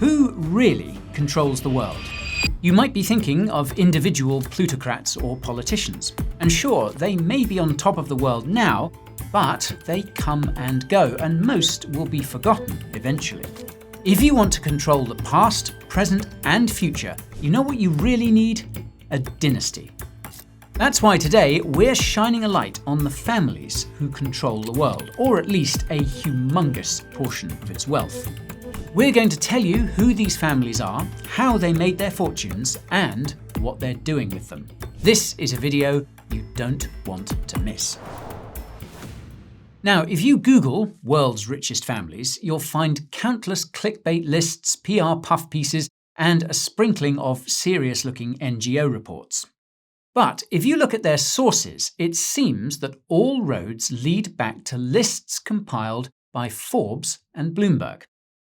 Who really controls the world? You might be thinking of individual plutocrats or politicians. And sure, they may be on top of the world now, but they come and go, and most will be forgotten eventually. If you want to control the past, present, and future, you know what you really need? A dynasty. That's why today we're shining a light on the families who control the world, or at least a humongous portion of its wealth. We're going to tell you who these families are, how they made their fortunes, and what they're doing with them. This is a video you don't want to miss. Now, if you Google world's richest families, you'll find countless clickbait lists, PR puff pieces, and a sprinkling of serious-looking NGO reports. But if you look at their sources, it seems that all roads lead back to lists compiled by Forbes and Bloomberg.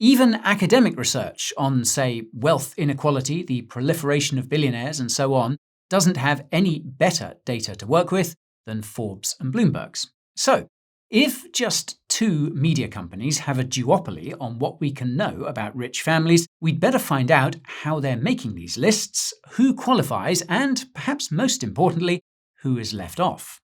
Even academic research on, say, wealth inequality, the proliferation of billionaires, and so on, doesn't have any better data to work with than Forbes and Bloomberg's. So, if just two media companies have a duopoly on what we can know about rich families, we'd better find out how they're making these lists, who qualifies, and, perhaps most importantly, who is left off.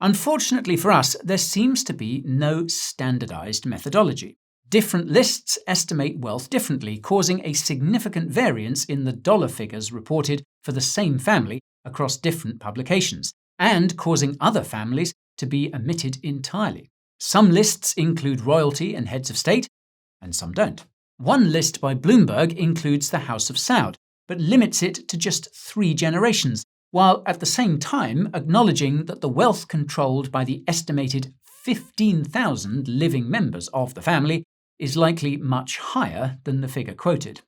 Unfortunately for us, there seems to be no standardized methodology. Different lists estimate wealth differently, causing a significant variance in the dollar figures reported for the same family across different publications, and causing other families to be omitted entirely. Some lists include royalty and heads of state, and some don't. One list by Bloomberg includes the House of Saud, but limits it to just 3 generations, while at the same time acknowledging that the wealth controlled by the estimated 15,000 living members of the family is likely much higher than the figure quoted.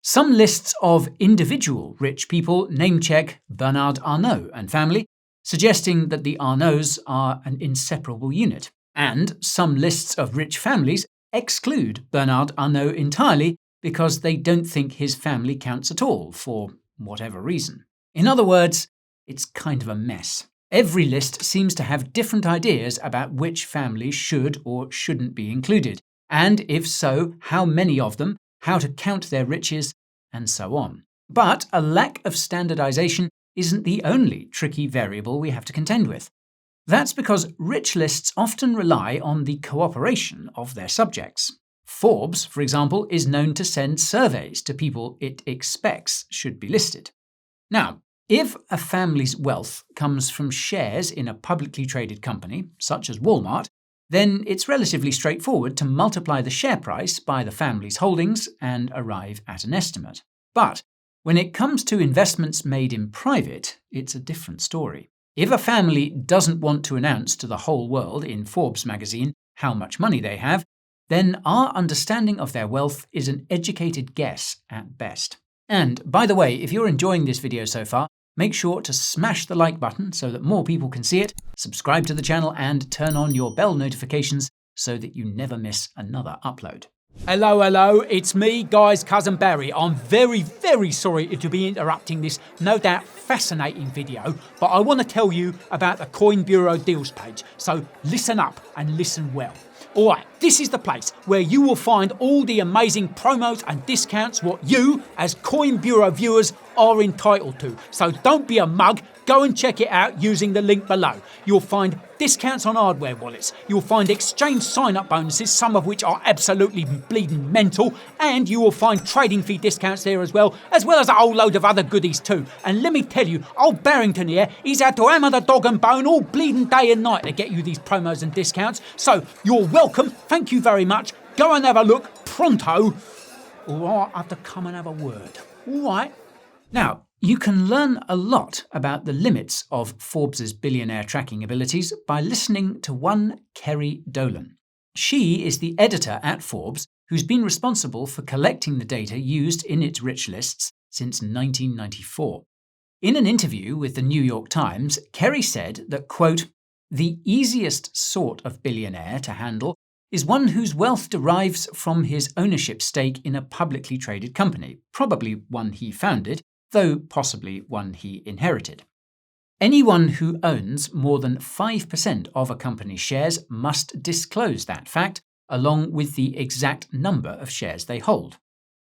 Some lists of individual rich people name-check Bernard Arnault and family, suggesting that the Arnaults are an inseparable unit. And some lists of rich families exclude Bernard Arnault entirely because they don't think his family counts at all, for whatever reason. In other words, it's kind of a mess. Every list seems to have different ideas about which families should or shouldn't be included, and if so, how many of them, how to count their riches, and so on. But a lack of standardization isn't the only tricky variable we have to contend with. That's because rich lists often rely on the cooperation of their subjects. Forbes, for example, is known to send surveys to people it expects should be listed. Now, if a family's wealth comes from shares in a publicly traded company, such as Walmart, then it's relatively straightforward to multiply the share price by the family's holdings and arrive at an estimate. But when it comes to investments made in private, it's a different story. If a family doesn't want to announce to the whole world in Forbes magazine how much money they have, then our understanding of their wealth is an educated guess at best. And, by the way, if you're enjoying this video so far, make sure to smash the like button so that more people can see it, subscribe to the channel, and turn on your bell notifications so that you never miss another upload. Hello, it's me, Guy's cousin Barry. I'm very sorry to be interrupting this no doubt fascinating video, but I want to tell you about the Coin Bureau deals page, so listen up and listen well. Alright, this is the place where you will find all the amazing promos and discounts what you, as Coin Bureau viewers, are entitled to. So don't be a mug, go and check it out using the link below. You'll find discounts on hardware wallets, you'll find exchange sign-up bonuses, some of which are absolutely bleeding mental, and you will find trading fee discounts there as well as a whole load of other goodies too. And let me tell you, old Barrington here, he's had to hammer the dog and bone all bleeding day and night to get you these promos and discounts. So you're welcome, thank you very much, go and have a look pronto, or I'll have to come and have a word. Alright? Now, you can learn a lot about the limits of Forbes' billionaire tracking abilities by listening to one Kerry Dolan. She is the editor at Forbes who's been responsible for collecting the data used in its rich lists since 1994. In an interview with the New York Times, Kerry said that, quote, "The easiest sort of billionaire to handle is one whose wealth derives from his ownership stake in a publicly traded company, probably one he founded, though possibly one he inherited. Anyone who owns more than 5% of a company's shares must disclose that fact, along with the exact number of shares they hold.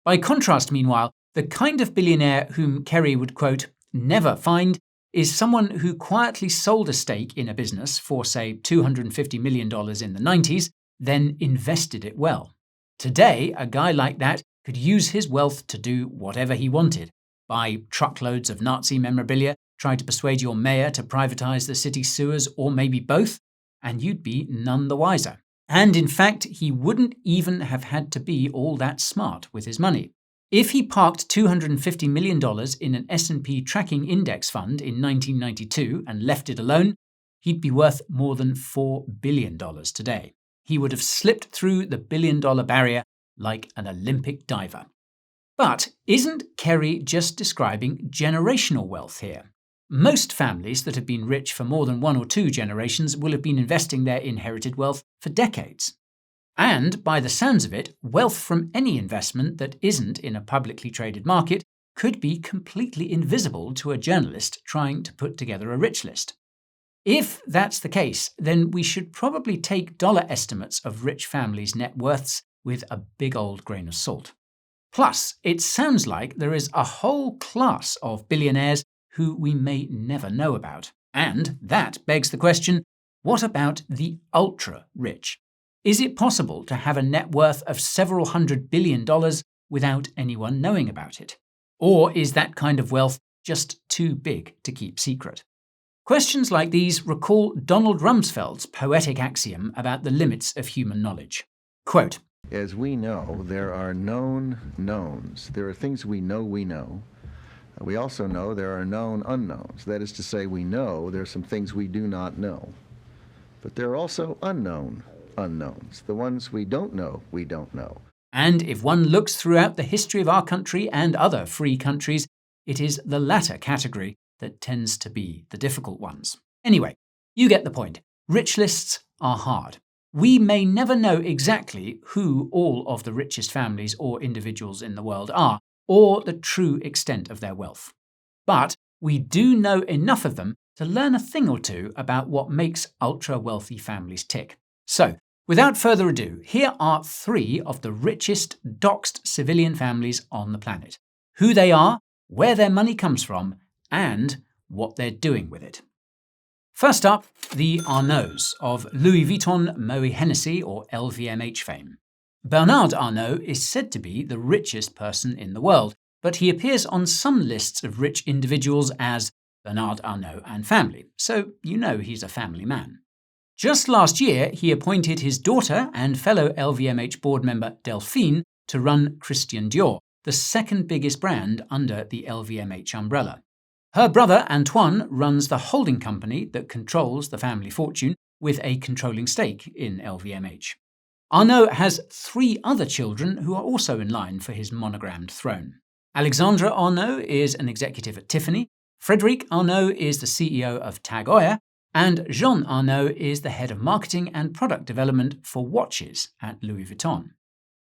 By contrast, meanwhile, the kind of billionaire whom Kerry would, quote, never find is someone who quietly sold a stake in a business for, say, $250 million in the 90s, then invested it well. Today, a guy like that could use his wealth to do whatever he wanted. Buy truckloads of Nazi memorabilia, try to persuade your mayor to privatize the city's sewers, or maybe both, and you'd be none the wiser. And in fact, he wouldn't even have had to be all that smart with his money. If he parked $250 million in an S&P tracking index fund in 1992 and left it alone, he'd be worth more than $4 billion today. He would have slipped through the billion-dollar barrier like an Olympic diver. But isn't Kerry just describing generational wealth here? Most families that have been rich for more than 1 or 2 generations will have been investing their inherited wealth for decades. And, by the sounds of it, wealth from any investment that isn't in a publicly traded market could be completely invisible to a journalist trying to put together a rich list. If that's the case, then we should probably take dollar estimates of rich families' net worths with a big old grain of salt. Plus, it sounds like there is a whole class of billionaires who we may never know about. And that begs the question, what about the ultra-rich? Is it possible to have a net worth of several $100 billion without anyone knowing about it? Or is that kind of wealth just too big to keep secret? Questions like these recall Donald Rumsfeld's poetic axiom about the limits of human knowledge. Quote, as we know, there are known knowns. There are things we know we know. We also know there are known unknowns. That is to say, we know there are some things we do not know. But there are also unknown unknowns. The ones we don't know, we don't know. And if one looks throughout the history of our country and other free countries, it is the latter category that tends to be the difficult ones. Anyway, you get the point. Rich lists are hard. We may never know exactly who all of the richest families or individuals in the world are, or the true extent of their wealth. But we do know enough of them to learn a thing or two about what makes ultra-wealthy families tick. So, without further ado, here are 3 of the richest doxed civilian families on the planet. Who they are, where their money comes from, and what they're doing with it. First up, the Arnaults of Louis Vuitton Moet Hennessy or LVMH fame. Bernard Arnault is said to be the richest person in the world, but he appears on some lists of rich individuals as Bernard Arnault and family, so you know he's a family man. Just last year, he appointed his daughter and fellow LVMH board member Delphine to run Christian Dior, the second biggest brand under the LVMH umbrella. Her brother Antoine runs the holding company that controls the family fortune with a controlling stake in LVMH. Arnault has 3 other children who are also in line for his monogrammed throne. Alexandre Arnault is an executive at Tiffany, Frédéric Arnault is the CEO of Tag Heuer, and Jean Arnault is the head of marketing and product development for watches at Louis Vuitton.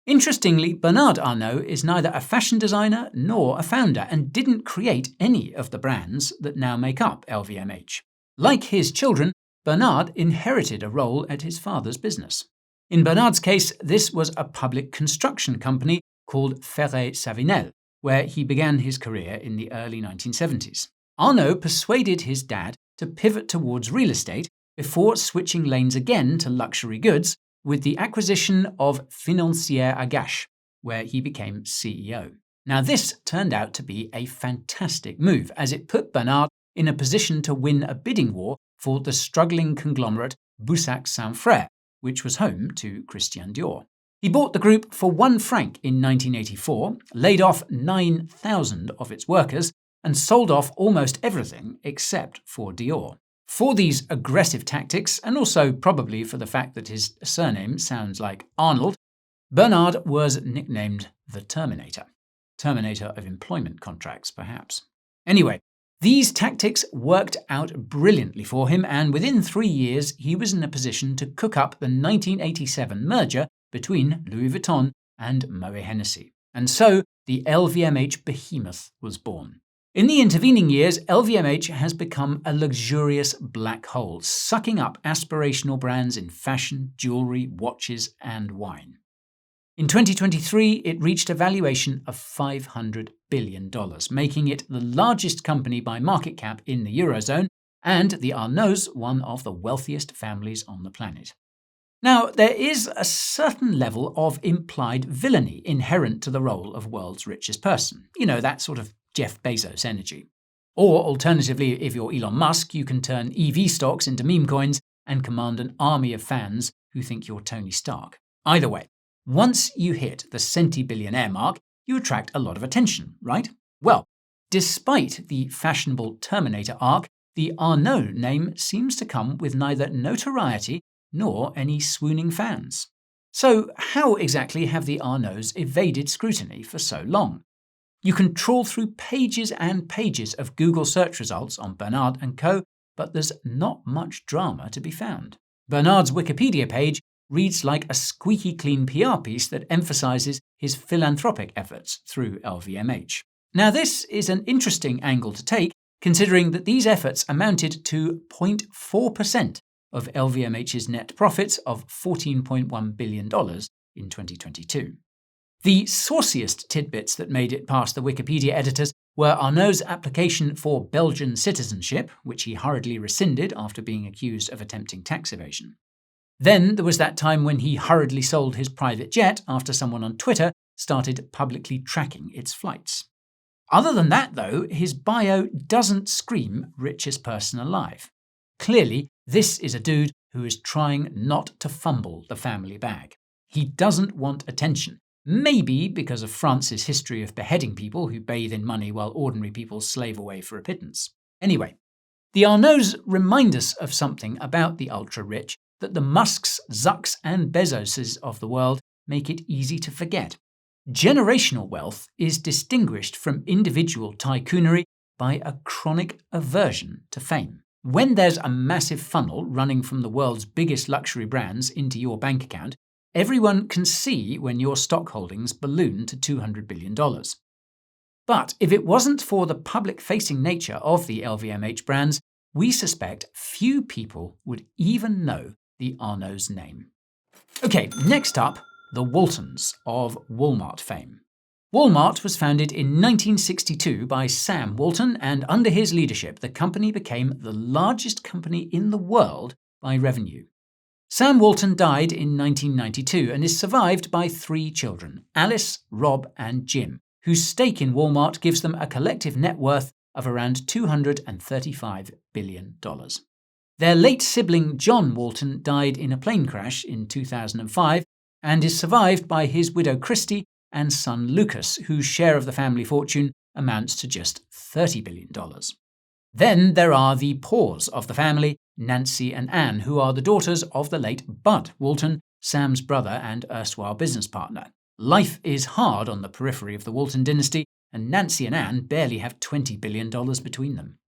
Interestingly, Bernard Arnault is neither a fashion designer nor a founder and didn't create any of the brands that now make up LVMH. Like his children, Bernard inherited a role at his father's business. In Bernard's case, this was a public construction company called Ferré-Savinel, where he began his career in the early 1970s. Arnault persuaded his dad to pivot towards real estate before switching lanes again to luxury goods with the acquisition of Financière Agache, where he became CEO. Now this turned out to be a fantastic move, as it put Bernard in a position to win a bidding war for the struggling conglomerate Boussac Saint-Frère, which was home to Christian Dior. He bought the group for 1 franc in 1984, laid off 9,000 of its workers, and sold off almost everything except for Dior. For these aggressive tactics, and also probably for the fact that his surname sounds like Arnold, Bernard was nicknamed the Terminator. Terminator of employment contracts, perhaps. Anyway, these tactics worked out brilliantly for him, and within 3 years he was in a position to cook up the 1987 merger between Louis Vuitton and Moet Hennessy. And so the LVMH behemoth was born. In the intervening years, LVMH has become a luxurious black hole, sucking up aspirational brands in fashion, jewelry, watches, and wine. In 2023, it reached a valuation of $500 billion, making it the largest company by market cap in the Eurozone, and the Arnaults one of the wealthiest families on the planet. Now, there is a certain level of implied villainy inherent to the role of world's richest person. You know, that sort of Jeff Bezos energy. Or alternatively, if you're Elon Musk, you can turn EV stocks into meme coins and command an army of fans who think you're Tony Stark. Either way, once you hit the centi-billionaire mark, you attract a lot of attention, right? Well, despite the fashionable Terminator arc, the Arnault name seems to come with neither notoriety nor any swooning fans. So how exactly have the Arnaults evaded scrutiny for so long? You can trawl through pages and pages of Google search results on Bernard & Co., but there's not much drama to be found. Bernard's Wikipedia page reads like a squeaky clean PR piece that emphasises his philanthropic efforts through LVMH. Now, this is an interesting angle to take, considering that these efforts amounted to 0.4% of LVMH's net profits of $14.1 billion in 2022. The sauciest tidbits that made it past the Wikipedia editors were Arnault's application for Belgian citizenship, which he hurriedly rescinded after being accused of attempting tax evasion. Then there was that time when he hurriedly sold his private jet after someone on Twitter started publicly tracking its flights. Other than that, though, his bio doesn't scream richest person alive. Clearly, this is a dude who is trying not to fumble the family bag. He doesn't want attention, maybe because of France's history of beheading people who bathe in money while ordinary people slave away for a pittance. Anyway, the Arnaults remind us of something about the ultra-rich that the Musks, Zucks and Bezoses of the world make it easy to forget. Generational wealth is distinguished from individual tycoonery by a chronic aversion to fame. When there's a massive funnel running from the world's biggest luxury brands into your bank account, everyone can see when your stock holdings balloon to $200 billion. But if it wasn't for the public-facing nature of the LVMH brands, we suspect few people would even know the Arnault's name. Okay, next up, the Waltons of Walmart fame. Walmart was founded in 1962 by Sam Walton, and under his leadership, the company became the largest company in the world by revenue. Sam Walton died in 1992 and is survived by 3 children, Alice, Rob and Jim, whose stake in Walmart gives them a collective net worth of around $235 billion. Their late sibling John Walton died in a plane crash in 2005 and is survived by his widow Christy and son Lucas, whose share of the family fortune amounts to just $30 billion. Then there are the paws of the family, Nancy and Anne, who are the daughters of the late Bud Walton, Sam's brother and erstwhile business partner. Life is hard on the periphery of the Walton dynasty, and Nancy and Anne barely have $20 billion between them.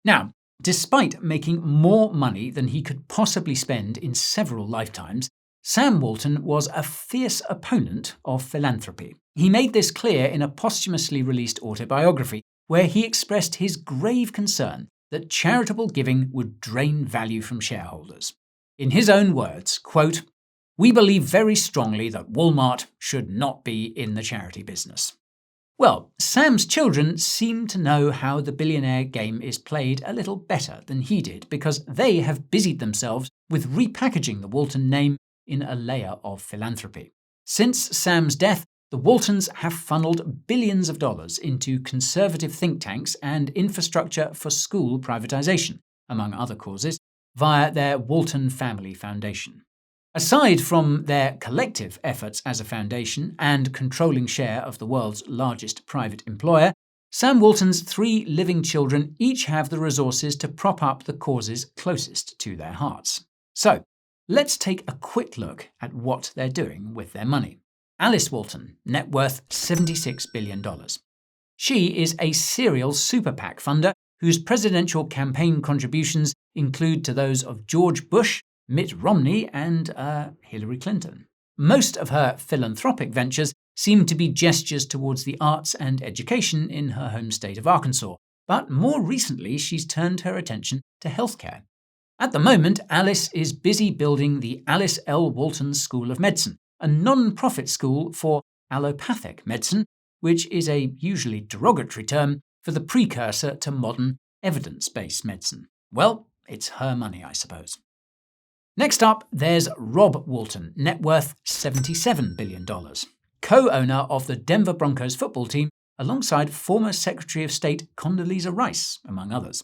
Now, despite making more money than he could possibly spend in several lifetimes, Sam Walton was a fierce opponent of philanthropy. He made this clear in a posthumously released autobiography, where he expressed his grave concern that charitable giving would drain value from shareholders. In his own words, quote, "We believe very strongly that Walmart should not be in the charity business." Well, Sam's children seem to know how the billionaire game is played a little better than he did, because they have busied themselves with repackaging the Walton name in a layer of philanthropy. Since Sam's death, the Waltons have funneled billions of dollars into conservative think tanks and infrastructure for school privatization, among other causes, via their Walton Family Foundation. Aside from their collective efforts as a foundation and controlling share of the world's largest private employer, Sam Walton's 3 living children each have the resources to prop up the causes closest to their hearts. So, let's take a quick look at what they're doing with their money. Alice Walton, net worth $76 billion. She is a serial super PAC funder whose presidential campaign contributions include to those of George Bush, Mitt Romney and Hillary Clinton. Most of her philanthropic ventures seem to be gestures towards the arts and education in her home state of Arkansas, but more recently she's turned her attention to healthcare. At the moment, Alice is busy building the Alice L. Walton School of Medicine, a non-profit school for allopathic medicine, which is a usually derogatory term for the precursor to modern evidence-based medicine. Well, it's her money, I suppose. Next up, there's Rob Walton, net worth $77 billion, co-owner of the Denver Broncos football team alongside former Secretary of State Condoleezza Rice, among others.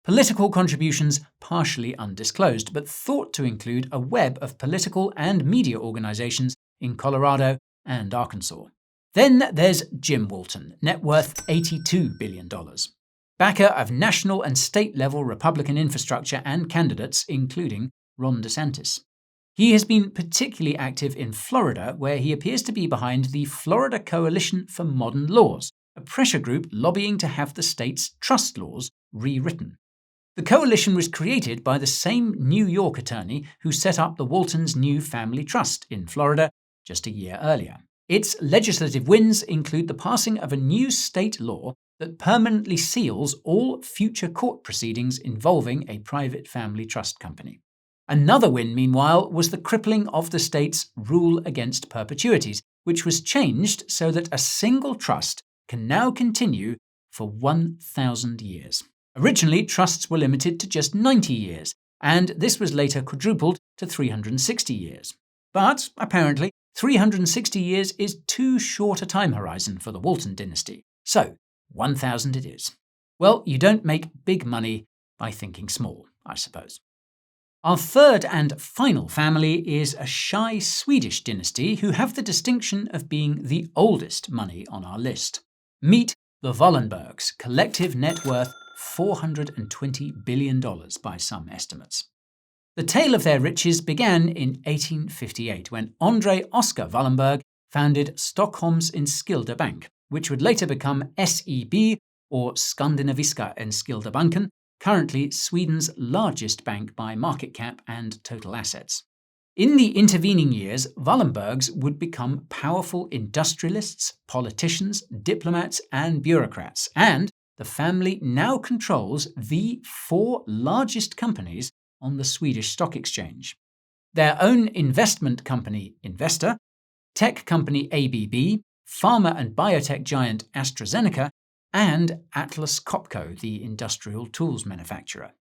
Political contributions partially undisclosed, but thought to include a web of political and media organizations in Colorado and Arkansas. Then there's Jim Walton, net worth $82 billion. Backer of national and state-level Republican infrastructure and candidates, including Ron DeSantis. He has been particularly active in Florida, where he appears to be behind the Florida Coalition for Modern Laws, a pressure group lobbying to have the state's trust laws rewritten. The coalition was created by the same New York attorney who set up the Waltons' new family trust in Florida just a year earlier. Its legislative wins include the passing of a new state law that permanently seals all future court proceedings involving a private family trust company. Another win, meanwhile, was the crippling of the state's rule against perpetuities, which was changed so that a single trust can now continue for 1,000 years. Originally, trusts were limited to just 90 years, and this was later quadrupled to 360 years. But, apparently, 360 years is too short a time horizon for the Walton dynasty, so 1,000 it is. Well, you don't make big money by thinking small, I suppose. Our third and final family is a shy Swedish dynasty who have the distinction of being the oldest money on our list. Meet the Wallenbergs, collective net worth $420 billion by some estimates. The tale of their riches began in 1858 when Andre Oskar Wallenberg founded Stockholms Enskilda Bank, which would later become SEB or Skandinaviska Enskilda Banken, currently Sweden's largest bank by market cap and total assets. In the intervening years, Wallenbergs would become powerful industrialists, politicians, diplomats, and bureaucrats, and the family now controls the 4 largest companies on the Swedish stock exchange. Their own investment company, Investor, tech company ABB, pharma and biotech giant AstraZeneca, and Atlas Copco, the industrial tools manufacturer.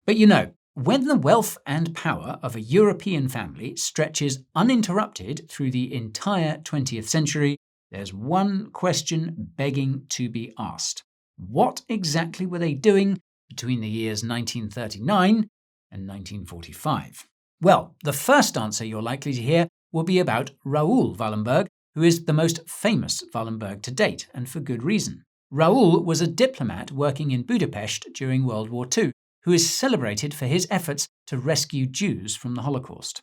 But you know, when the wealth and power of a European family stretches uninterrupted through the entire 20th century, there's one question begging to be asked. What exactly were they doing between the years 1939 and 1945? Well, the first answer you're likely to hear will be about Raoul Wallenberg, who is the most famous Wallenberg to date, and for good reason. Raoul was a diplomat working in Budapest during World War II, who is celebrated for his efforts to rescue Jews from the Holocaust.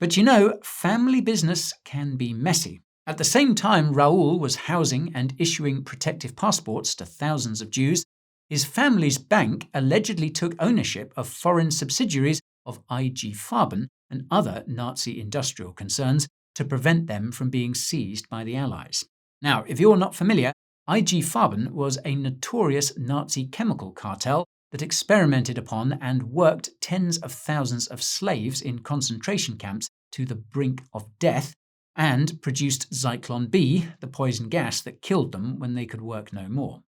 But you know, family business can be messy. At the same time Raoul was housing and issuing protective passports to thousands of Jews, his family's bank allegedly took ownership of foreign subsidiaries of IG Farben and other Nazi industrial concerns to prevent them from being seized by the Allies. Now, if you're not familiar, IG Farben was a notorious Nazi chemical cartel that experimented upon and worked tens of thousands of slaves in concentration camps to the brink of death, and produced Zyklon B, the poison gas that killed them when they could work no more.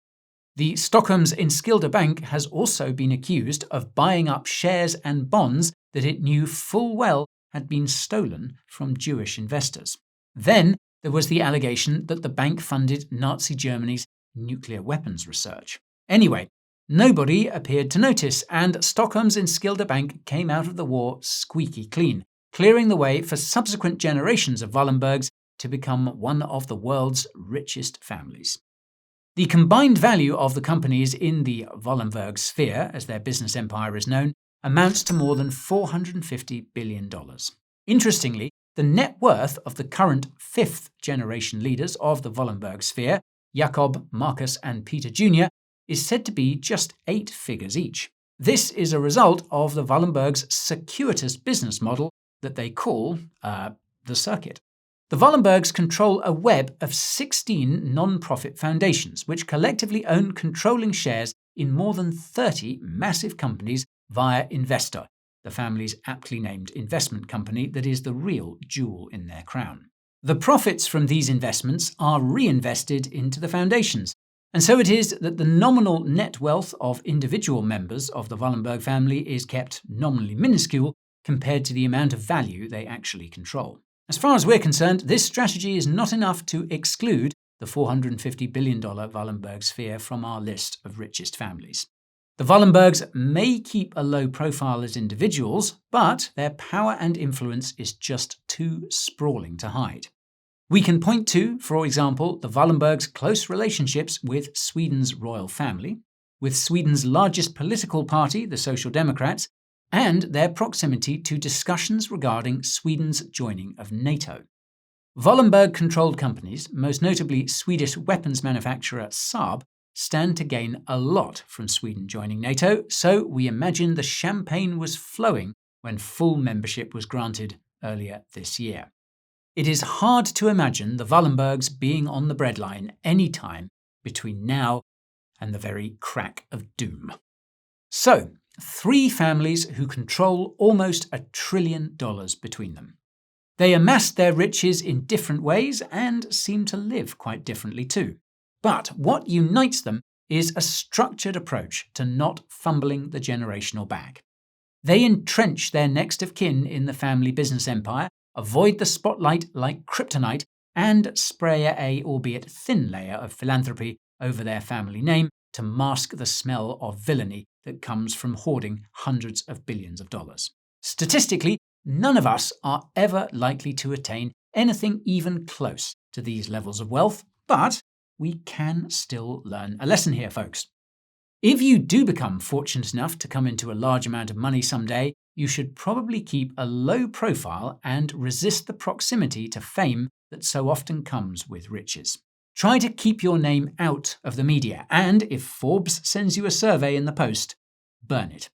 The Stockholms Enskilda Bank has also been accused of buying up shares and bonds that it knew full well had been stolen from Jewish investors. Then there was the allegation that the bank funded Nazi Germany's nuclear weapons research. Anyway, nobody appeared to notice, and Stockholms Enskilda Bank came out of the war squeaky clean, clearing the way for subsequent generations of Wallenbergs to become one of the world's richest families. The combined value of the companies in the Wallenberg sphere, as their business empire is known, amounts to more than $450 billion. Interestingly, the net worth of the current fifth-generation leaders of the Wallenberg sphere, Jakob, Marcus and Peter Jr., is said to be just 8 figures each. This is a result of the Wallenbergs' circuitous business model that they call the circuit. The Wallenbergs control a web of 16 non-profit foundations, which collectively own controlling shares in more than 30 massive companies via Investor, the the family's aptly named investment company that is the real jewel in their crown. The profits from these investments are reinvested into the foundations, and so it is that the nominal net wealth of individual members of the Wallenberg family is kept nominally minuscule compared to the amount of value they actually control. As far as we're concerned, this strategy is not enough to exclude the $450 billion Wallenberg sphere from our list of richest families. The Wallenbergs may keep a low profile as individuals, but their power and influence is just too sprawling to hide. We can point to, for example, the Wallenbergs' close relationships with Sweden's royal family, with Sweden's largest political party, the Social Democrats, and their proximity to discussions regarding Sweden's joining of NATO. Wallenberg-controlled companies, most notably Swedish weapons manufacturer Saab, stand to gain a lot from Sweden joining NATO, so we imagine the champagne was flowing when full membership was granted earlier this year. It is hard to imagine the Wallenbergs being on the breadline any time between now and the very crack of doom. So, 3 families who control almost $1 trillion between them. They amassed their riches in different ways and seem to live quite differently too. But what unites them is a structured approach to not fumbling the generational bag. They entrench their next of kin in the family business empire, avoid the spotlight like kryptonite, and spray a, albeit thin, layer of philanthropy over their family name to mask the smell of villainy that comes from hoarding hundreds of billions of dollars. Statistically, none of us are ever likely to attain anything even close to these levels of wealth, but we can still learn a lesson here, folks. If you do become fortunate enough to come into a large amount of money someday, you should probably keep a low profile and resist the proximity to fame that so often comes with riches. Try to keep your name out of the media, and if Forbes sends you a survey in the post, burn it.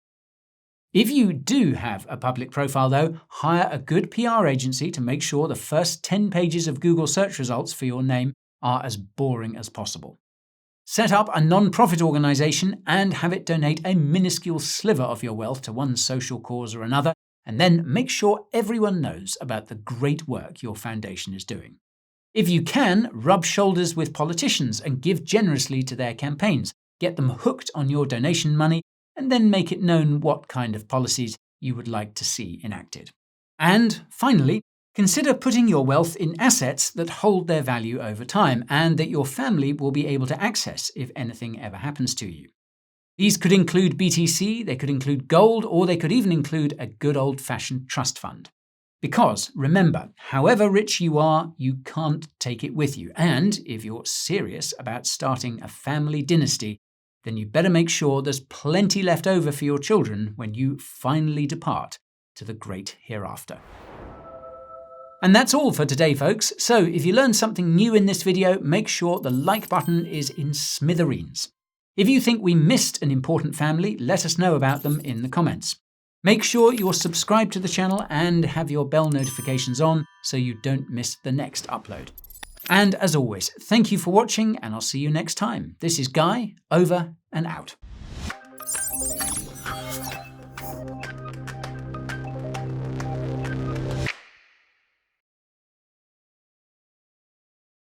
If you do have a public profile, though, hire a good PR agency to make sure the first 10 pages of Google search results for your name are as boring as possible. Set up a non-profit organisation and have it donate a minuscule sliver of your wealth to one social cause or another, and then make sure everyone knows about the great work your foundation is doing. If you can, rub shoulders with politicians and give generously to their campaigns, get them hooked on your donation money, and then make it known what kind of policies you would like to see enacted. And finally, consider putting your wealth in assets that hold their value over time and that your family will be able to access if anything ever happens to you. These could include BTC, they could include gold, or they could even include a good old-fashioned trust fund. Because, remember, however rich you are, you can't take it with you. And if you're serious about starting a family dynasty, then you better make sure there's plenty left over for your children when you finally depart to the great hereafter. And that's all for today, folks. So if you learned something new in this video, make sure the like button is in smithereens. If you think we missed an important family, let us know about them in the comments. Make sure you're subscribed to the channel and have your bell notifications on so you don't miss the next upload. And as always, thank you for watching, and I'll see you next time. This is Guy, over and out.